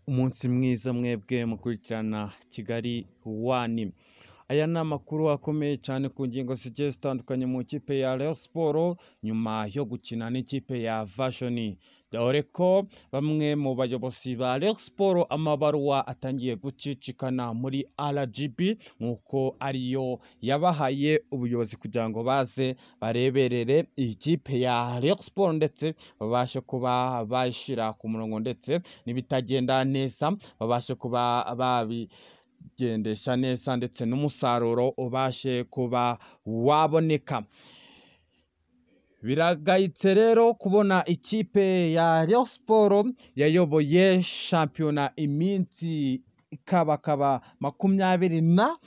Umunsi mwiza mwebwe mukurikirana Kigali One. Aya ni amakuru akomeye cyane ku ngingo zigiye zitandukanye mu ikipe ya Rayon Sport nyuma yo gukina n'ikipe ya Vision. Dore ko bamwe mu bayobozi ba Rayon Sport amabaruwa atangiye gucicikana muri RGB nk'uko ariyo yabahaye ubuyobozi kugira ngo baze bareberere iyi kipe ya Rayon Sport ndetse babashe kuba bayishyira ku murongo ndetse n'ibitagenda neza babashe kuba babigendesha neza ndetse n'umusaruro ubashe kuba waboneka. Biragayitse rero kubona ikipe ya Rayon Sport yayoboye shampiyona iminsi ikabakaba 20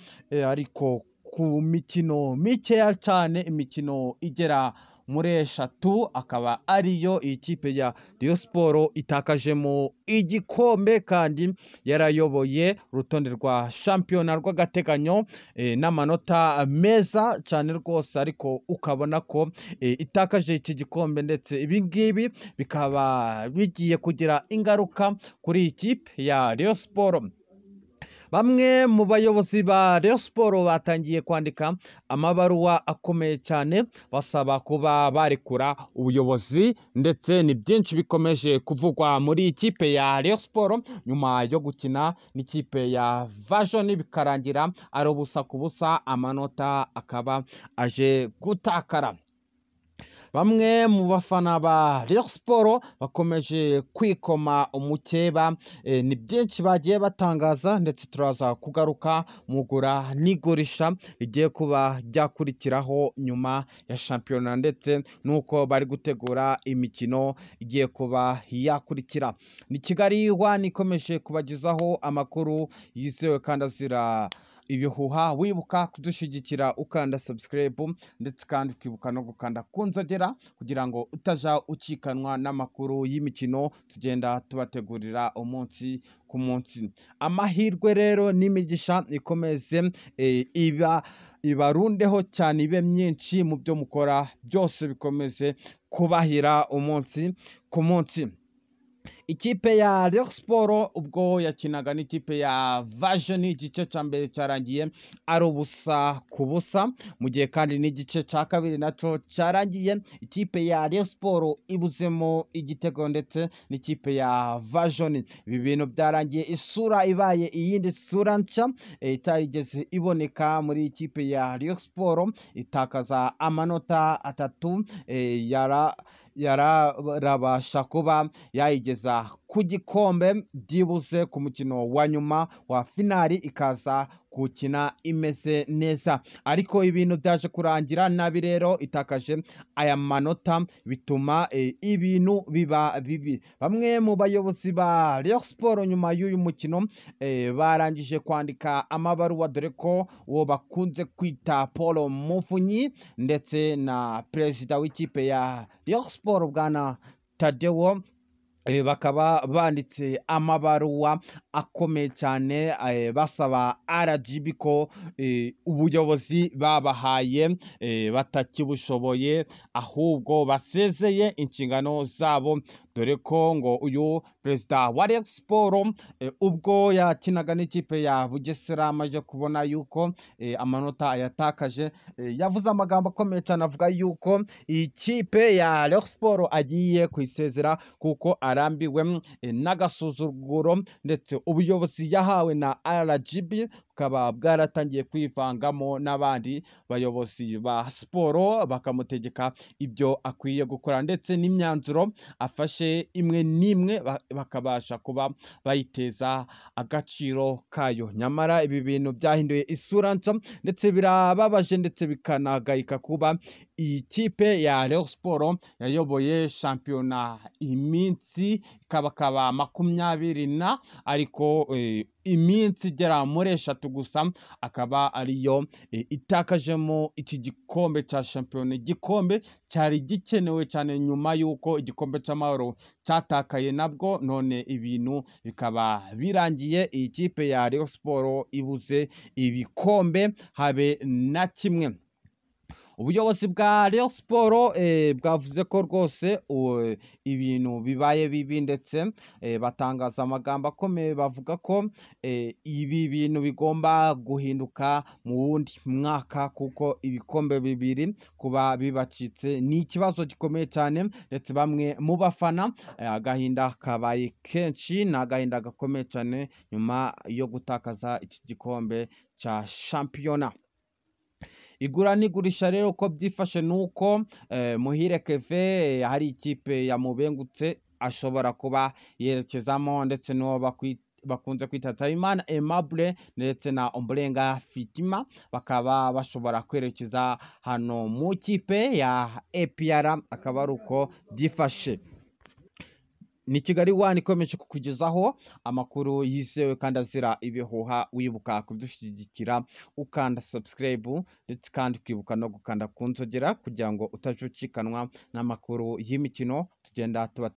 ariko ku mikino mikeya cyane, imikino igera muri 3 akaba ariyo ikipe ya Rayon Sport itakajemo igikombe kandi yarayoboye urutonde rwa shampiyona rw'agateganyo n'amanota meza cyane rwose, ariko ukabona ko itakaje iki gikombe ndetse ibi ngibi bikaba bigiye kugira ingaruka kuri ikipe ya Rayon Sport. Bamwe mu bayobozi ba Rayon Sport batangiye kwandika amabaruwa akomeye cyane basaba kuba barekura ubuyobozi, ndetse ni byinshi bikomeje kuvugwa muri ikipe ya Rayon Sport nyuma yo gukina n'ikipe ya Vision bikarangira ari ubusa ku busa, amanota akaba aje gutakara. Bamwe mu bafana ba Rayon Sport bakomeje kwikoma umukeba, ni byinshi bagiye batangaza ndetse turaza kugaruka mu gura n'igurisha rigiye kuba ryakurikiraho nyuma ya shampiyona ndetse nuko bari gutegura imikino igiye kuba yakurikira. Ni Kigali One ikomeje kubagezaho amakuru yizewe kandi azira ibihuha. Wibuka kudushyigikira ukanda subscribe ndetse kandi ukibuka no gukanda kunzogera kugira ngo utaja ucikanwa n'amakuru y'imikino tugenda tubategurira umunsi ku munsi. Amahirwe rero n'imigisha ikomeze ibarundeho cyane, ibe myinshi mu byo mukora byose, bikomeze kubahira umunsi ku munsi. Ikipe ya Rayon Sport ubwo yakinaga n'ikipe ya Vision igice cya mbere cyarangiye ari ubusa ku busa, mu gihe kandi n'igice cya kabiri nacyo cyarangiye ikipe ya Rayon Sport ibuzemo igitego ndetse n'ikipe ya Vision. Ibi bintu byarangiye isura ibaye iyindi sura nshya itarigeze iboneka muri ikipe ya Rayon Sport, itakaza amanota 3 yarabasha kuba yayigeza ku gikombe byibuze ku mukino wa nyuma wa finali, ikaza gukina imeze neza, ariko ibintu byaje kurangira nabi rero itakaje aya manota bituma ibintu biba bibi. Bamwe mu bayobozi ba Rayon Sport nyuma y'uyu mukino barangije kwandika amabaruwa, dore ko uwo bakunze kwita Paul Muvunyi ndetse na perezida w'ikipe ya Rayon Sport bwana Tadeo bakaba banditse amabaruwa akomeye cyane basaba RGB ko ubuyobozi babahaye batakibushoboye, ahubwo basezeye inshingano zabo, dore ko ngo uyu perezida wa Rayon Sport ubwo yakinaga n'ikipe ya Bugesera amaze kubona yuko amanota yatakaje, yavuze amagambo akomeye cyane avuga yuko ikipe ya Rayon Sport agiye kwisezera kuko arambiwe n'agasuzuguro ndetse ubuyobozi yahawe na RGB bukaba bwaratangiye kwivangamo n'abandi bayobozi ba siporo bakamutegeka ibyo akwiye gukora, ndetse n'imyanzuro afashe imwe n'imwe bakabasha kuba bayiteza agaciro kayo. Nyamara ibi bintu byahinduye isura nshya ndetse birababaje ndetse bikanagayika kuba iyi kipe ya Rayon Sport yayoboye shampiyona iminsi ikabakaba 20 ariko iminsi igera muri 3 gusa akaba ariyo itakajemo iki gikombe cya shampiyona, igikombe cyari gikenewe cyane nyuma y'uko igikombe cy'amahoro cyatakaye nabwo, none ibintu bikaba birangiye iyi kipe ya Rayon Sport ibuze ibikombe habe na kimwe. ubuyobozi bwa Rayon Sport bwavuze ko rwose ibintu bibaye bibi, ndetse batangaza amagambo akomeye bavuga ko ibi bintu bigomba guhinduka mu wundi mwaka, kuko ibikombe bibiri kuba bibacitse ni ikibazo gikomeye cyane, ndetse bamwe mu bafana agahinda kabaye kenshi, ni agahinda gakomeye cyane nyuma yo gutakaza iki gikombe cya shampiyona. Igura n'igurisha rero uko byifashe nuko Muhire Keve hari ikipe yamubengutse ashobora kuba yerekezamo, ndetse n'uwo bakunze kwita Nsabimana Aimable ndetse na Ombolenga Fitima bakaba bashobora kwerekeza hano mu kipe ya APR, akaba ari uko byifashe. Ni Kigali One ikomeje kukugezaho amakuru yizewe kandi azira ibihuha, wibuka kudushyigikira ukanda subscribe, ndetse kandi ukibuka no gukanda ku nzogera kugira ngo utajucikanwa n'amakuru y'imikino tugenda tuba